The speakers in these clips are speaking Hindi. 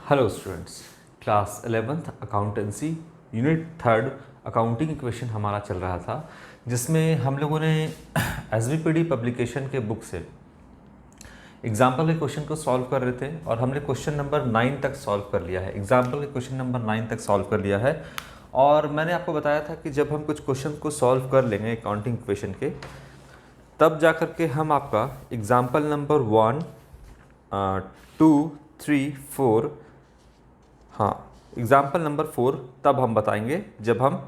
Hello students, class 11th accountancy unit third accounting equation हमारा चल रहा था, जिसमें हम लोगों ने एसवीपीडी पब्लिकेशन के बुक से एग्जाम्पल के क्वेश्चन को सॉल्व कर रहे थे और हमने क्वेश्चन नंबर 9 तक सॉल्व कर लिया है। एग्जाम्पल के क्वेश्चन नंबर 9 तक सॉल्व कर लिया है और मैंने आपको बताया था कि जब हम कुछ क्वेश्चन को सॉल्व कर लेंगे अकाउंटिंग इक्वेशन के, तब जा कर के हम आपका एग्जाम्पल नंबर 1, 2, 3, 4, हाँ एग्जाम्पल नंबर 4 तब हम बताएंगे जब हम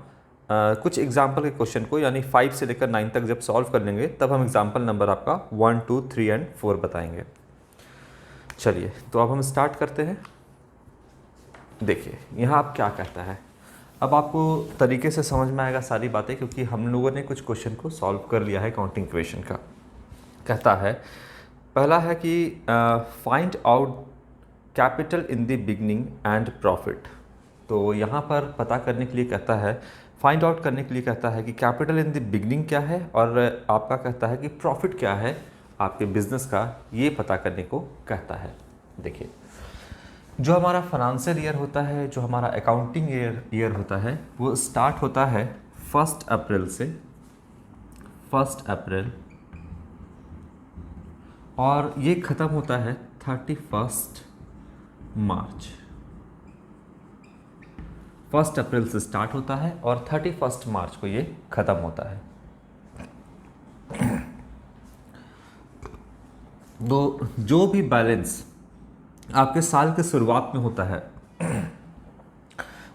कुछ एग्जाम्पल के क्वेश्चन को यानी 5 से लेकर 9 तक जब सॉल्व कर लेंगे, तब हम एग्जाम्पल नंबर आपका 1, 2, 3 एंड 4 बताएंगे। चलिए तो अब हम स्टार्ट करते हैं। देखिए यहाँ आप क्या कहता है, अब आपको तरीके से समझ में आएगा सारी बातें, क्योंकि हम लोगों ने कुछ क्वेश्चन को सॉल्व कर लिया है अकाउंटिंग इक्वेशन का। कहता है, पहला है कि find out capital in the beginning and profit. तो यहाँ पर पता करने के लिए कहता है, फाइंड आउट करने के लिए कहता है कि कैपिटल इन द बिगनिंग क्या है और आपका कहता है कि प्रॉफिट क्या है आपके बिजनेस का, ये पता करने को कहता है। देखिए, जो हमारा फाइनेंशियल ईयर होता है, जो हमारा अकाउंटिंग ईयर होता है, वो स्टार्ट होता है 1 अप्रैल से, 1 अप्रैल, और ये ख़त्म होता है 31 मार्च। 1 अप्रैल से स्टार्ट होता है और 31 मार्च को ये ख़त्म होता है। तो जो भी बैलेंस आपके साल के शुरुआत में होता है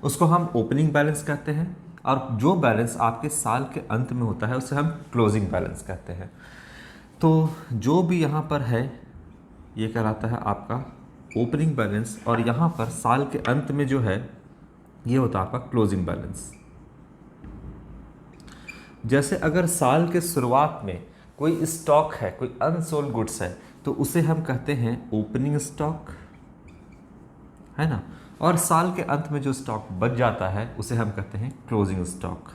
उसको हम ओपनिंग बैलेंस कहते हैं, और जो बैलेंस आपके साल के अंत में होता है उसे हम क्लोजिंग बैलेंस कहते हैं। तो जो भी यहाँ पर है ये कहलाता है आपका ओपनिंग बैलेंस, और यहाँ पर साल के अंत में जो है ये होता है आपका क्लोजिंग बैलेंस। जैसे अगर साल के शुरुआत में कोई स्टॉक है, कोई अनसोल्ड गुड्स है, तो उसे हम कहते हैं ओपनिंग स्टॉक, है ना, और साल के अंत में जो स्टॉक बच जाता है उसे हम कहते हैं क्लोजिंग स्टॉक।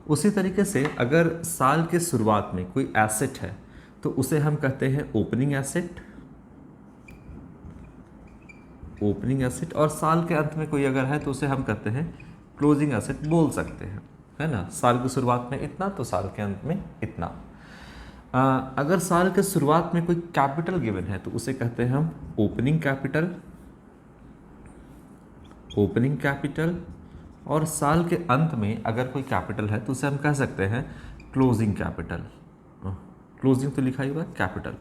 उसी तरीके से अगर साल के शुरुआत में कोई एसेट है तो उसे हम कहते हैं ओपनिंग एसेट, ओपनिंग एसेट, और साल के अंत में कोई अगर है तो उसे हम कहते हैं क्लोजिंग एसेट बोल सकते हैं, है ना। साल की शुरुआत में इतना तो साल के अंत में इतना। अगर साल के शुरुआत में कोई कैपिटल गिवन है तो उसे कहते हैं हम ओपनिंग कैपिटल, ओपनिंग कैपिटल, और साल के अंत में अगर कोई कैपिटल है तो उसे हम कह सकते हैं क्लोजिंग कैपिटल। क्लोजिंग तो लिखा ही हुआ है, कैपिटल,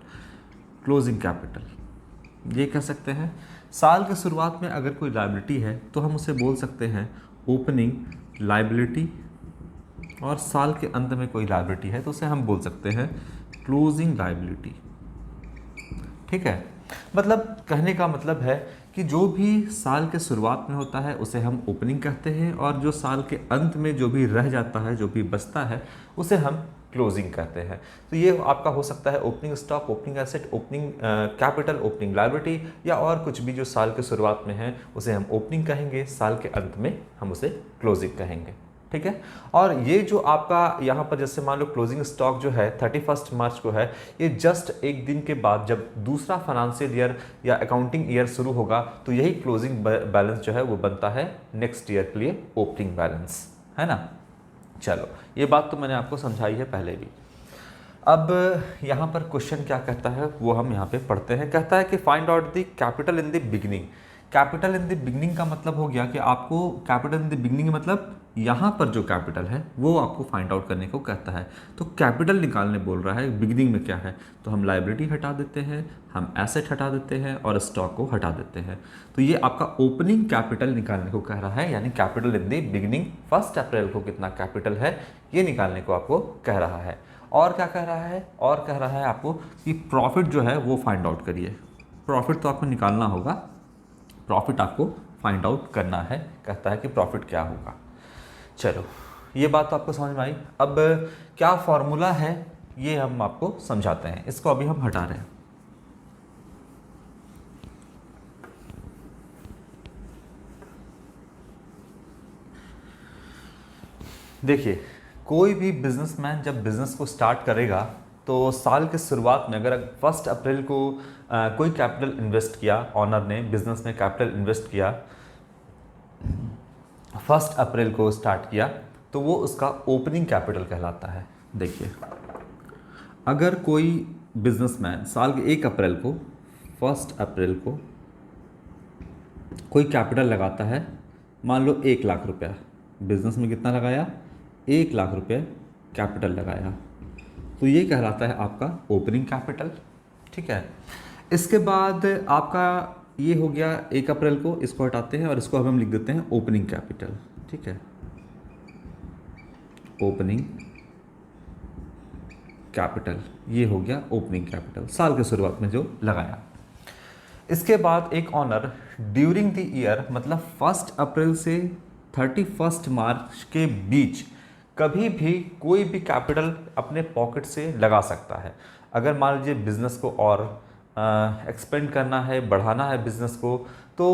क्लोजिंग कैपिटल ये कह सकते हैं। साल के शुरुआत में अगर कोई लायबिलिटी है तो हम उसे बोल सकते हैं ओपनिंग लायबिलिटी, और साल के अंत में कोई लायबिलिटी है तो उसे हम बोल सकते हैं क्लोजिंग लायबिलिटी। ठीक है, मतलब कहने का मतलब है कि जो भी साल के शुरुआत में होता है उसे हम ओपनिंग कहते हैं, और जो साल के अंत में जो भी रह जाता है, जो भी बचता है, उसे हम क्लोजिंग कहते हैं। तो ये आपका हो सकता है opening stock, opening asset, opening capital, opening liability, या और कुछ भी जो साल के शुरुआत में है उसे हम ओपनिंग कहेंगे, साल के अंत में हम उसे क्लोजिंग कहेंगे। ठीक है, और ये जो आपका यहाँ पर जैसे मान लो क्लोजिंग स्टॉक जो है 31 मार्च को है, ये जस्ट एक दिन के बाद जब दूसरा फाइनेंशियल ईयर या अकाउंटिंग ईयर शुरू होगा तो यही क्लोजिंग बैलेंस जो है वो बनता है नेक्स्ट ईयर के लिए ओपनिंग बैलेंस, है ना। चलो, ये बात तो मैंने आपको समझाई है पहले भी। अब यहाँ पर क्वेश्चन क्या कहता है वो हम यहाँ पे पढ़ते हैं। कहता है कि find out the capital in the beginning. Capital in the beginning का मतलब हो गया कि आपको कैपिटल इन द बिगनिंग मतलब यहाँ पर जो कैपिटल है वो आपको फाइंड आउट करने को कहता है। तो कैपिटल निकालने बोल रहा है, बिगनिंग में क्या है, तो हम लायबिलिटी हटा देते हैं, हम एसेट हटा देते हैं और स्टॉक को हटा देते हैं। तो ये आपका ओपनिंग कैपिटल निकालने को कह रहा है, यानी कैपिटल इन द बिगनिंग 1 अप्रैल को कितना कैपिटल है ये निकालने को आपको कह रहा है। और क्या कह रहा है, और कह रहा है आपको कि प्रॉफिट जो है वो फाइंड आउट करिए। प्रॉफिट तो आपको निकालना होगा, प्रॉफिट आपको फाइंड आउट करना है। कहता है कि प्रॉफिट क्या होगा। चलो, ये बात तो आपको समझ में आई। अब क्या फॉर्मूला है ये हम आपको समझाते हैं। इसको अभी हम हटा रहे हैं। देखिए, कोई भी बिजनेसमैन जब बिजनेस को स्टार्ट करेगा तो साल के शुरुआत में अगर 1 अप्रैल को कोई कैपिटल इन्वेस्ट किया, ऑनर ने बिजनेस में कैपिटल इन्वेस्ट किया, 1 अप्रैल को स्टार्ट किया, तो वो उसका ओपनिंग कैपिटल कहलाता है। देखिए, अगर कोई बिजनेसमैन साल के 1 अप्रैल को 1 अप्रैल को कोई कैपिटल लगाता है, मान लो 1 लाख रुपया, बिजनेस में कितना लगाया, 1 लाख रुपये कैपिटल लगाया, तो ये कहलाता है आपका ओपनिंग कैपिटल। ठीक है, इसके बाद आपका ये हो गया 1 अप्रैल को, इसको हटाते हैं और इसको हम लिख देते हैं ओपनिंग कैपिटल। ठीक है, ओपनिंग कैपिटल, ये हो गया ओपनिंग कैपिटल, साल के शुरुआत में जो लगाया। इसके बाद एक ऑनर ड्यूरिंग द ईयर, मतलब 1 अप्रैल से 31 मार्च के बीच कभी भी कोई भी कैपिटल अपने पॉकेट से लगा सकता है। अगर मान लीजिए बिजनेस को और एक्सपेंड करना है, बढ़ाना है बिजनेस को, तो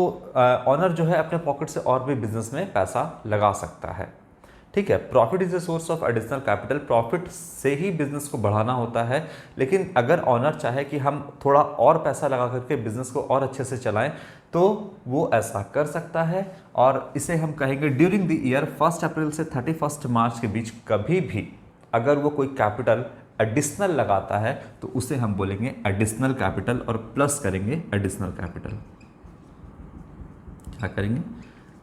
ऑनर जो है अपने पॉकेट से और भी बिजनेस में पैसा लगा सकता है। ठीक है, profit is a source of additional capital, profit से ही बिजनेस को बढ़ाना होता है, लेकिन अगर ऑनर चाहे कि हम थोड़ा और पैसा लगा करके बिजनेस को और अच्छे से चलाएं, तो वो ऐसा कर सकता है। और इसे हम कहेंगे ड्यूरिंग द ईयर 1 अप्रैल से 31 मार्च के बीच कभी भी अगर वो कोई कैपिटल एडिशनल लगाता है, तो उसे हम बोलेंगे एडिशनल कैपिटल, और प्लस करेंगे एडिशनल कैपिटल। क्या करेंगे,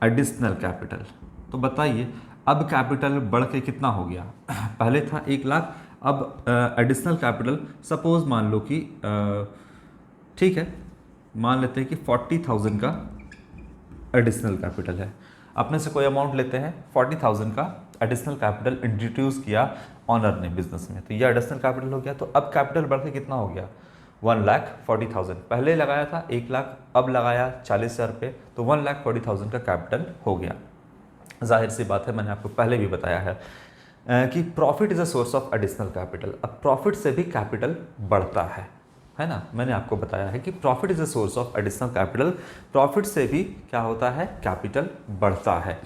एडिशनल कैपिटल। तो बताइए, अब कैपिटल बढ़ के कितना हो गया, पहले था 1 लाख, अब एडिशनल कैपिटल सपोज मान लो कि ठीक है, मान लेते हैं कि 40,000 का एडिशनल कैपिटल है। अपने से कोई अमाउंट लेते हैं, 40,000 का एडिशनल कैपिटल इंट्रोड्यूस किया ऑनर ने बिजनेस में, तो यह एडिशनल कैपिटल हो गया। तो अब कैपिटल बढ़ के कितना हो गया, 1,40,000। पहले लगाया था 1 लाख, अब लगाया 40,000 रुपये, तो 1,40,000 का कैपिटल हो गया। जाहिर सी बात है, मैंने आपको पहले भी बताया है कि profit is a source of additional capital. अब प्रॉफिट से भी कैपिटल बढ़ता है ना। मैंने आपको बताया है कि profit is a source of additional capital, profit से भी क्या होता है, कैपिटल बढ़ता है।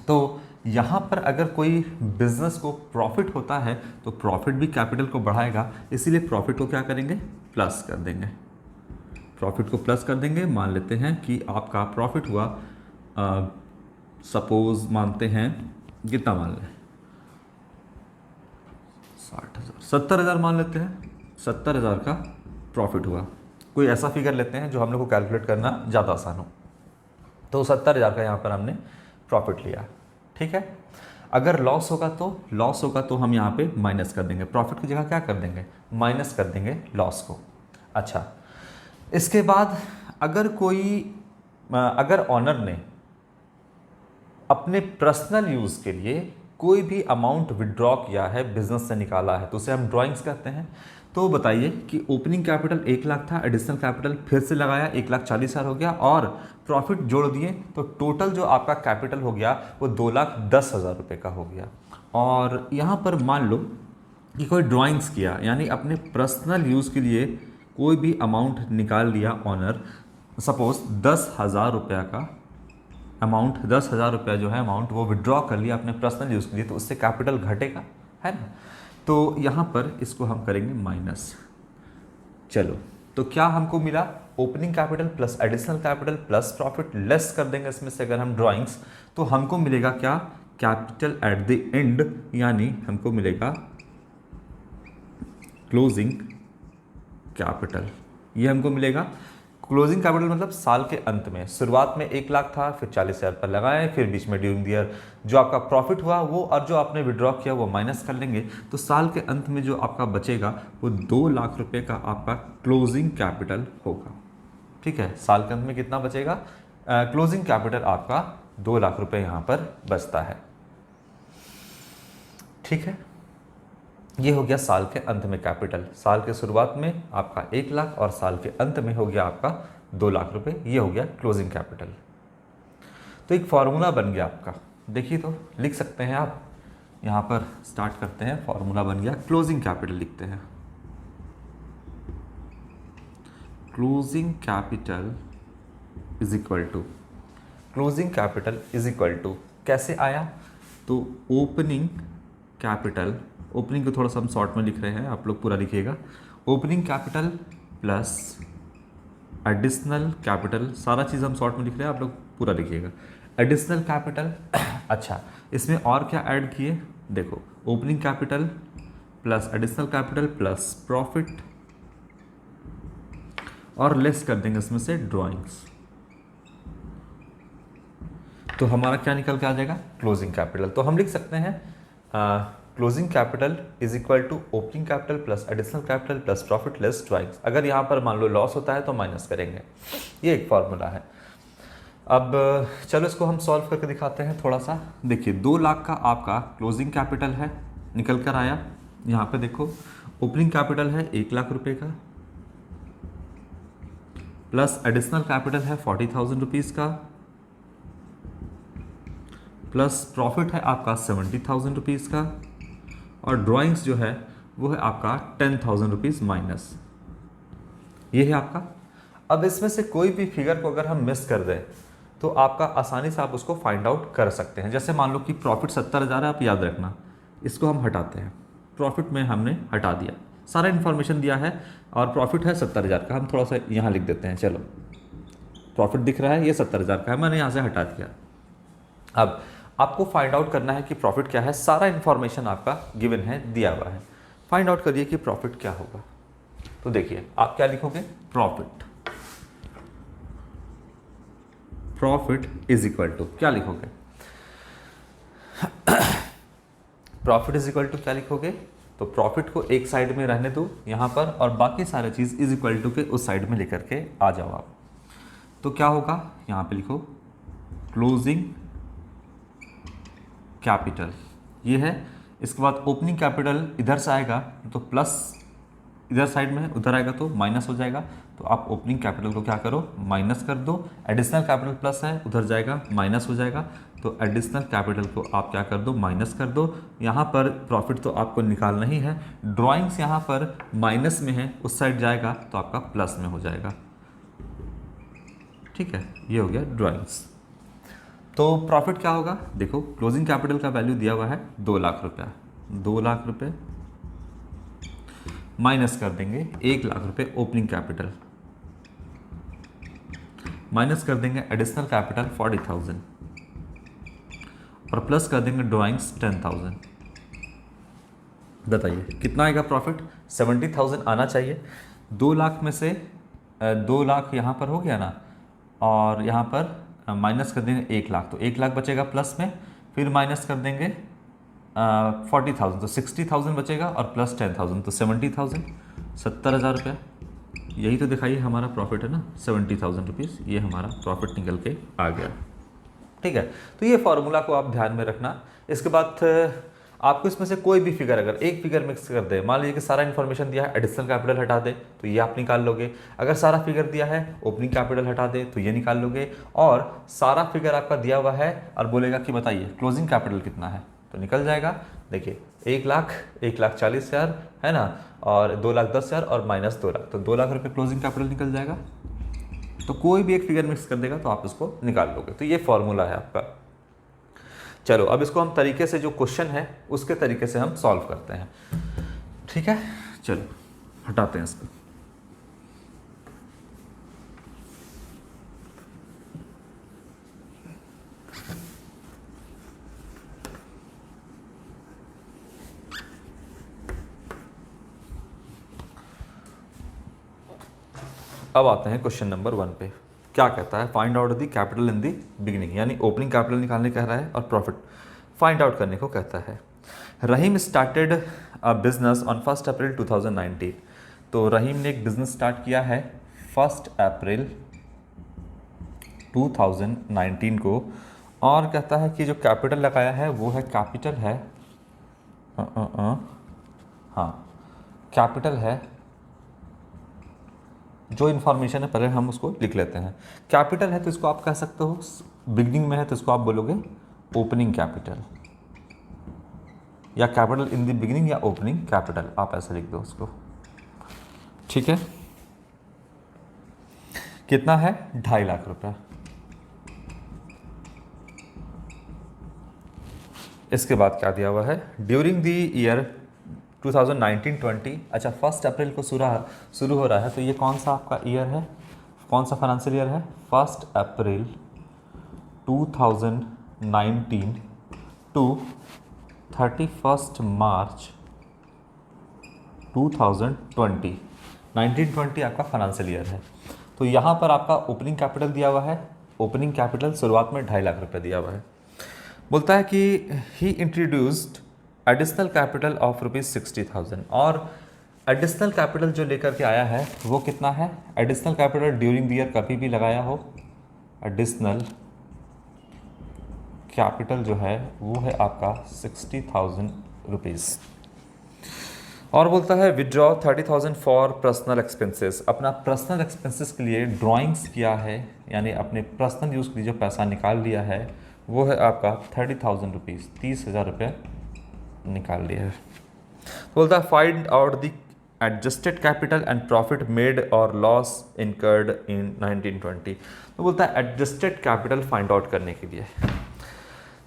तो यहाँ पर अगर कोई बिजनेस को प्रॉफिट होता है, तो प्रॉफिट भी कैपिटल को बढ़ाएगा, इसीलिए प्रॉफिट को क्या करेंगे, प्लस कर देंगे। प्रॉफिट को प्लस कर देंगे। मान लेते हैं कि आपका प्रॉफिट हुआ, सपोज मानते हैं, कितना मान लें, 60,000, 70,000 मान लेते हैं, 70,000 का प्रॉफिट हुआ। कोई ऐसा फिगर लेते हैं जो हम लोग को कैलकुलेट करना ज़्यादा आसान हो। तो 70,000 का यहाँ पर हमने प्रॉफिट लिया। ठीक है, अगर लॉस होगा तो हम यहाँ पे माइनस कर देंगे, प्रॉफिट की जगह क्या कर देंगे, माइनस कर देंगे लॉस को। अच्छा, इसके बाद अगर ऑनर ने अपने पर्सनल यूज़ के लिए कोई भी अमाउंट विड्रॉ किया है, बिजनेस से निकाला है, तो उसे हम ड्राइंग्स कहते हैं। तो बताइए कि ओपनिंग कैपिटल 1 लाख था, एडिशनल कैपिटल फिर से लगाया, 1,40,000 हो गया, और प्रॉफिट जोड़ दिए, तो टोटल जो आपका कैपिटल हो गया वो 2,10,000 रुपये का हो गया। और यहाँ पर मान लो कि कोई ड्राइंग्स किया, यानी अपने पर्सनल यूज़ के लिए कोई भी अमाउंट निकाल लिया ऑनर, सपोज 10,000 रुपया का अमाउंट, 10,000 रुपया जो है अमाउंट वो विड्रॉ कर लिया अपने पर्सनल यूज़ के लिए, तो उससे कैपिटल घटेगा, है ना। तो यहाँ पर इसको हम करेंगे माइनस। चलो, तो क्या हमको मिला, opening capital plus additional capital plus profit, less कर देंगे इसमें से अगर हम ड्राइंग्स, तो हमको मिलेगा क्या, कैपिटल एट द एंड, यानी हमको मिलेगा क्लोजिंग कैपिटल। ये हमको मिलेगा क्लोजिंग कैपिटल, मतलब साल के अंत में, शुरुआत में 1 लाख था, फिर 40,000 पर लगाए, फिर बीच में ड्यूरिंग द ईयर जो आपका प्रॉफिट हुआ वो, और जो आपने विड्रॉ किया वो माइनस कर लेंगे, तो साल के अंत में जो आपका बचेगा वो 2 लाख रुपए का आपका क्लोजिंग कैपिटल होगा। ठीक है, साल के अंत में कितना बचेगा, क्लोजिंग कैपिटल आपका 2 लाख रुपए यहाँ पर बचता है। ठीक है, ये हो गया साल के अंत में कैपिटल। साल के शुरुआत में आपका 1 लाख और साल के अंत में हो गया आपका 2 लाख रुपए, ये हो गया क्लोजिंग कैपिटल। तो एक फॉर्मूला बन गया आपका, देखिए तो लिख सकते हैं आप, यहाँ पर स्टार्ट करते हैं, फॉर्मूला बन गया, क्लोजिंग कैपिटल लिखते हैं। Closing capital is equal to, closing capital is equal to कैसे आया, तो ओपनिंग कैपिटल, ओपनिंग को थोड़ा सा हम शॉर्ट में लिख रहे हैं, आप लोग पूरा लिखिएगा, opening capital plus additional capital, सारा चीज़ हम शॉर्ट में लिख रहे हैं, आप लोग पूरा लिखिएगा, एडिशनल कैपिटल। अच्छा, इसमें और क्या ऐड किए, देखो opening capital plus additional capital plus profit, और लेस कर देंगे इसमें से ड्राइंग्स, तो हमारा क्या निकल के आ जाएगा, क्लोजिंग कैपिटल। तो हम लिख सकते हैं closing capital is equal to opening capital plus additional capital plus profit less drawings. अगर यहाँ पर मान लो लॉस होता है तो माइनस करेंगे, ये एक फॉर्मूला है। अब चलो इसको हम सॉल्व करके दिखाते हैं थोड़ा सा। देखिए 2 लाख का आपका क्लोजिंग कैपिटल है, निकल कर आया। यहाँ पे देखो ओपनिंग कैपिटल है 1 लाख रुपए का, प्लस एडिशनल कैपिटल है 40,000 रुपीज़ का, प्लस प्रॉफिट है आपका 70,000 रुपीज़ का, और ड्राइंग्स जो है वो है आपका 10,000 रुपीज़ माइनस, ये है आपका। अब इसमें से कोई भी फिगर को अगर हम मिस कर दें तो आपका आसानी से आप उसको फाइंड आउट कर सकते हैं। जैसे मान लो कि प्रॉफिट 70,000 है, आप याद रखना, इसको हम हटाते हैं, प्रॉफिट में हमने हटा दिया, सारा इन्फॉर्मेशन दिया है और प्रॉफिट है 70,000 का, हम थोड़ा सा यहाँ लिख देते हैं, चलो प्रॉफिट दिख रहा है ये 70,000 का है, मैंने यहाँ से हटा दिया। अब आपको फाइंड आउट करना है कि प्रॉफिट क्या है, सारा इन्फॉर्मेशन आपका गिवन है, दिया हुआ है, फाइंड आउट करिए कि प्रॉफिट क्या होगा। तो देखिए आप क्या लिखोगे, प्रॉफिट इज इक्वल टू क्या लिखोगे, प्रॉफिट इज इक्वल टू क्या लिखोगे, तो प्रॉफिट को एक साइड में रहने दो यहाँ पर, और बाकी सारे चीज़ इज इक्वल टू के उस साइड में लेकर के आ जाओ आप। तो क्या होगा, यहाँ पे लिखो क्लोजिंग कैपिटल, ये है। इसके बाद ओपनिंग कैपिटल इधर से आएगा तो प्लस, इधर साइड में है, उधर आएगा तो माइनस हो जाएगा, तो आप ओपनिंग कैपिटल को क्या करो, माइनस कर दो। एडिशनल कैपिटल प्लस है, उधर जाएगा माइनस हो जाएगा, तो एडिशनल कैपिटल को आप क्या कर दो, माइनस कर दो। यहाँ पर प्रॉफिट तो आपको निकालना ही है, ड्राइंग्स यहाँ पर माइनस में है, उस साइड जाएगा तो आपका प्लस में हो जाएगा, ठीक है, ये हो गया ड्राइंग्स। तो प्रॉफिट क्या होगा, देखो क्लोजिंग कैपिटल का वैल्यू दिया हुआ है 2 लाख रुपया, 2 लाख रुपये माइनस कर देंगे 1 लाख रुपए ओपनिंग कैपिटल, माइनस कर देंगे एडिशनल कैपिटल 40,000, और प्लस कर देंगे ड्राइंग्स 10,000। बताइए कितना आएगा प्रॉफिट, 70,000 आना चाहिए। 2 लाख में से 2 लाख यहाँ पर हो गया ना, और यहाँ पर माइनस कर देंगे 1 लाख, तो 1 लाख बचेगा प्लस में, फिर माइनस कर देंगे 40,000, तो 60,000 बचेगा, और प्लस 10,000 तो 70,000, 70,000 रुपया, यही तो दिखाइए हमारा प्रॉफिट है ना, 70,000 रुपीज़, ये हमारा प्रॉफिट निकल के आ गया, ठीक है। तो ये फॉर्मूला को आप ध्यान में रखना। इसके बाद आपको इसमें से कोई भी फिगर, अगर एक फिगर मिक्स कर दे, मान लीजिए कि सारा इन्फॉर्मेशन दिया है, एडिशनल कैपिटल हटा दे तो ये आप निकाल लोगे, अगर सारा फिगर दिया है ओपनिंग कैपिटल हटा दे तो ये निकाल लोगे, और सारा फिगर आपका दिया हुआ है और बोलेगा कि बताइए क्लोजिंग कैपिटल कितना है, तो निकल जाएगा। देखिए 1 लाख, 1,40,000 है ना, और 2,10,000 और माइनस 2 लाख, तो 2 लाख रुपये क्लोजिंग कैपिटल निकल जाएगा। तो कोई भी एक फिगर मिक्स कर देगा तो आप इसको निकाल लोगे, तो ये फॉर्मूला है आपका। चलो अब इसको हम तरीके से, जो क्वेश्चन है उसके तरीके से हम सॉल्व करते हैं, ठीक है। चलो हटाते हैं इसको। अब आते हैं क्वेश्चन नंबर 1 पे। क्या कहता है, find out the capital in the beginning, यानी ओपनिंग कैपिटल निकालने कह रहा है और प्रॉफिट फाइंड आउट करने को कहता है। रहीम स्टार्टेड अ बिजनेस ऑन 1 अप्रैल 2019। तो रहीम ने एक बिजनेस स्टार्ट किया है 1 अप्रैल 2019 को, और कहता है कि जो कैपिटल लगाया है वो है कैपिटल है, हाँ कैपिटल है, जो इन्फॉर्मेशन है पहले हम उसको लिख लेते हैं। कैपिटल है तो इसको आप कह सकते हो, बिगनिंग में है तो इसको आप बोलोगे ओपनिंग कैपिटल, या कैपिटल इन द बिगिनिंग, या ओपनिंग कैपिटल, आप ऐसे लिख दो उसको, ठीक है। कितना है, 2.5 लाख रुपया, इसके बाद क्या दिया हुआ है, ड्यूरिंग द ईयर 2019-20, अच्छा 1 अप्रैल को शुरू हो रहा है, तो ये कौन सा आपका ईयर है, कौन सा फाइनेंशियल ईयर है, 1 अप्रैल 2019 टू 31 मार्च 2020, 1920 आपका फाइनेंशियल ईयर है। तो यहाँ पर आपका ओपनिंग कैपिटल दिया हुआ है, ओपनिंग कैपिटल शुरुआत में 2.5 लाख रुपए दिया हुआ है। बोलता है कि ही इंट्रोड्यूस्ड एडिशनल कैपिटल ऑफ ₹60,000, और एडिशनल कैपिटल जो लेकर के आया है वो कितना है, additional capital during the year कभी भी लगाया हो, एडिशनल कैपिटल जो है वो है आपका 60,000 रुपीज़। और बोलता है विड्रॉ 30,000 फॉर पर्सनल एक्सपेंसेस, अपना पर्सनल एक्सपेंसेस के लिए ड्राइंग्स किया है, यानी अपने पर्सनल यूज़ के लिए जो पैसा निकाल लिया है वो है आपका 30,000 रुपीज़, 30,000 रुपये निकाल लिया है। तो बोलता है find out the adjusted capital and profit made और लॉस इनकर्ड इन 1920। तो बोलता है एडजस्टेड कैपिटल फाइंड आउट करने के लिए,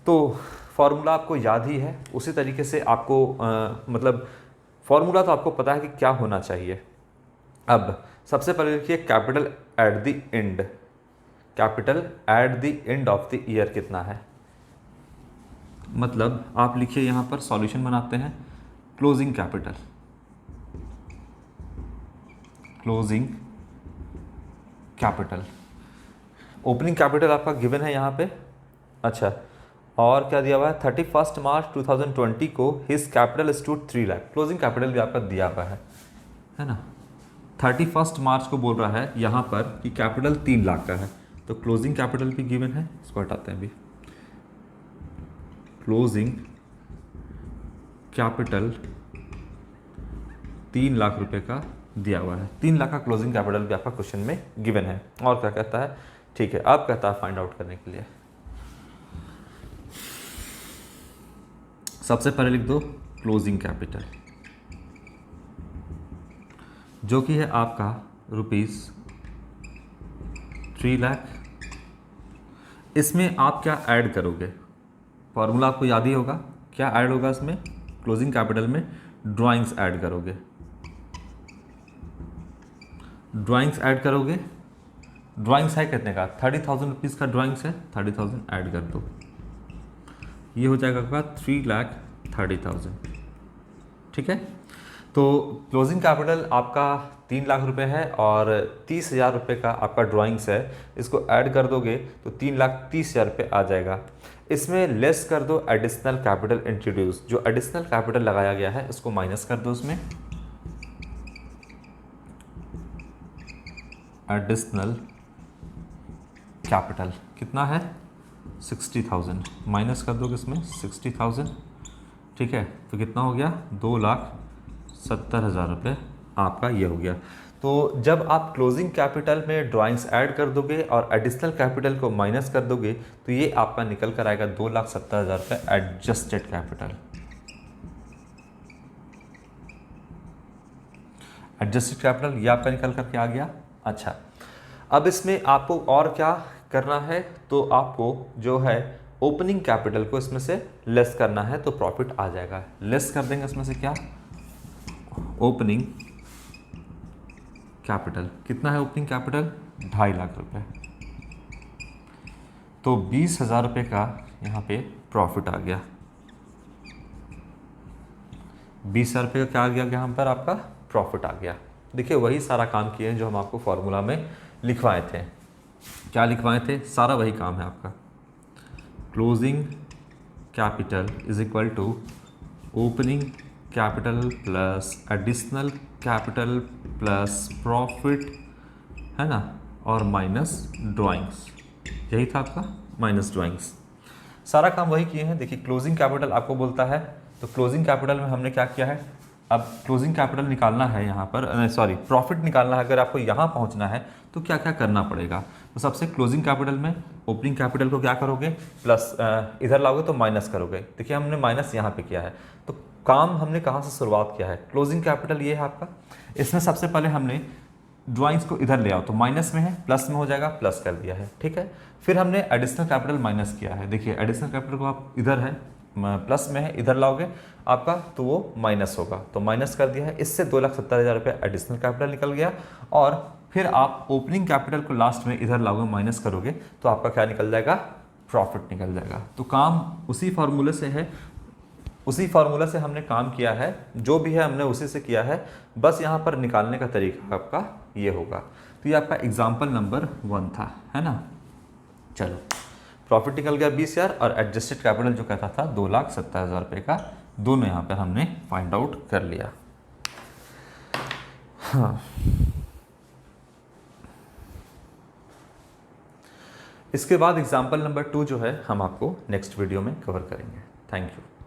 तो फॉर्मूला आपको याद ही है, उसी तरीके से आपको मतलब फॉर्मूला तो आपको पता है कि क्या होना चाहिए। अब सबसे पहले लिखिए capital at the end, capital at the end of the year कितना है, मतलब आप लिखिए यहाँ पर सॉल्यूशन बनाते हैं, closing capital, closing capital, opening capital आपका गिवन है यहाँ पे, अच्छा और क्या दिया हुआ है, 31 मार्च 2020 को his capital stood 3 lakh, closing capital भी आपका दिया हुआ है ना, 31 मार्च को बोल रहा है यहाँ पर कि कैपिटल 3 लाख का है, तो क्लोजिंग कैपिटल भी गिवन है, इसको हटाते हैं अभी, क्लोजिंग कैपिटल 3 लाख रुपए का दिया हुआ है, 3 लाख का क्लोजिंग कैपिटल भी आपका क्वेश्चन में गिवन है। और क्या कहता है, ठीक है अब कहता है फाइंड आउट करने के लिए, सबसे पहले लिख दो क्लोजिंग कैपिटल जो कि है आपका ₹3 लाख। इसमें आप क्या ऐड करोगे, फॉर्मूला आपको याद ही होगा, क्या ऐड होगा इसमें, क्लोजिंग कैपिटल में ड्राइंग्स ऐड करोगे, ड्राइंग्स ऐड करोगे, ड्राइंग्स है कितने का, 30,000 रुपीज़ का ड्राइंग्स है, 30,000 ऐड कर दो, ये हो जाएगा आपका 3,30,000, ठीक है। तो क्लोजिंग कैपिटल आपका 3 लाख रुपए है और 30,000 रुपये का आपका ड्राइंग्स है, इसको ऐड कर दोगे तो 3,30,000 रुपये आ जाएगा। इसमें लेस कर दो एडिशनल कैपिटल इंट्रोड्यूस, जो एडिशनल कैपिटल लगाया गया है इसको माइनस कर दो, उसमें एडिशनल कैपिटल कितना है 60,000, माइनस कर दोगे इसमें 60,000, ठीक है, तो कितना हो गया 2,70,000 रुपये आपका ये हो गया। तो जब आप क्लोजिंग कैपिटल में ड्राइंग्स ऐड कर दोगे और एडिशनल कैपिटल को माइनस कर दोगे तो ये आपका निकल कर आएगा 2,70,000 रुपये एडजस्टेड कैपिटल, एडजस्टेड कैपिटल ये आपका निकल करके आ गया। अच्छा अब इसमें आपको और क्या करना है, तो आपको जो है ओपनिंग कैपिटल को इसमें से लेस करना है तो प्रॉफिट आ जाएगा, लेस कर देंगे इसमें से क्या, ओपनिंग कैपिटल कितना है, ओपनिंग कैपिटल 2.5 लाख रुपए, तो 20,000 रुपये का यहाँ पे प्रॉफिट आ गया, 20,000 रुपये का क्या आ गया यहाँ पर आपका प्रॉफिट आ गया। देखिए वही सारा काम किए हैं जो हम आपको फॉर्मूला में लिखवाए थे, क्या लिखवाए थे, सारा वही काम है आपका, closing capital is equal to opening capital plus additional capital plus profit, है ना, और माइनस ड्राइंग्स, यही था आपका माइनस ड्राइंग्स, सारा काम वही किए हैं। देखिए क्लोजिंग कैपिटल आपको बोलता है, तो क्लोजिंग कैपिटल में हमने क्या किया है, अब क्लोजिंग कैपिटल निकालना है यहाँ पर, सॉरी प्रॉफिट निकालना है, अगर आपको यहाँ पहुँचना है तो क्या क्या करना पड़ेगा, तो सबसे क्लोजिंग कैपिटल में ओपनिंग कैपिटल को क्या करोगे, प्लस इधर लाओगे तो माइनस करोगे, देखिए हमने माइनस यहाँ पे किया है, तो काम हमने कहाँ से शुरुआत किया है, क्लोजिंग कैपिटल ये है आपका, इसमें सबसे पहले हमने ड्राइंग्स को इधर ले आओ तो माइनस में है, प्लस में हो जाएगा, प्लस कर दिया है, ठीक है। फिर हमने एडिशनल कैपिटल माइनस किया है, देखिए एडिशनल कैपिटल को आप इधर है प्लस में है, इधर लाओगे आपका तो वो माइनस होगा, तो माइनस कर दिया है। इससे 2,70,000 रुपये एडिशनल कैपिटल निकल गया। और फिर आप ओपनिंग कैपिटल को लास्ट में इधर लाओगे, माइनस करोगे तो आपका क्या निकल जाएगा, प्रॉफिट निकल जाएगा। तो काम उसी फार्मूले से है, उसी फार्मूला से हमने काम किया है, जो भी है हमने उसी से किया है, बस यहाँ पर निकालने का तरीका आपका ये होगा। तो ये आपका एग्जाम्पल नंबर 1 था, है ना। चलो, प्रॉफिट निकल गया 20,000 और एडजस्टेड कैपिटल जो कहता था 2,70,000 रुपये का, दोनों यहाँ पर हमने फाइंड आउट कर लिया। हाँ, इसके बाद एग्जाम्पल नंबर 2 जो है हम आपको नेक्स्ट वीडियो में कवर करेंगे। Thank you.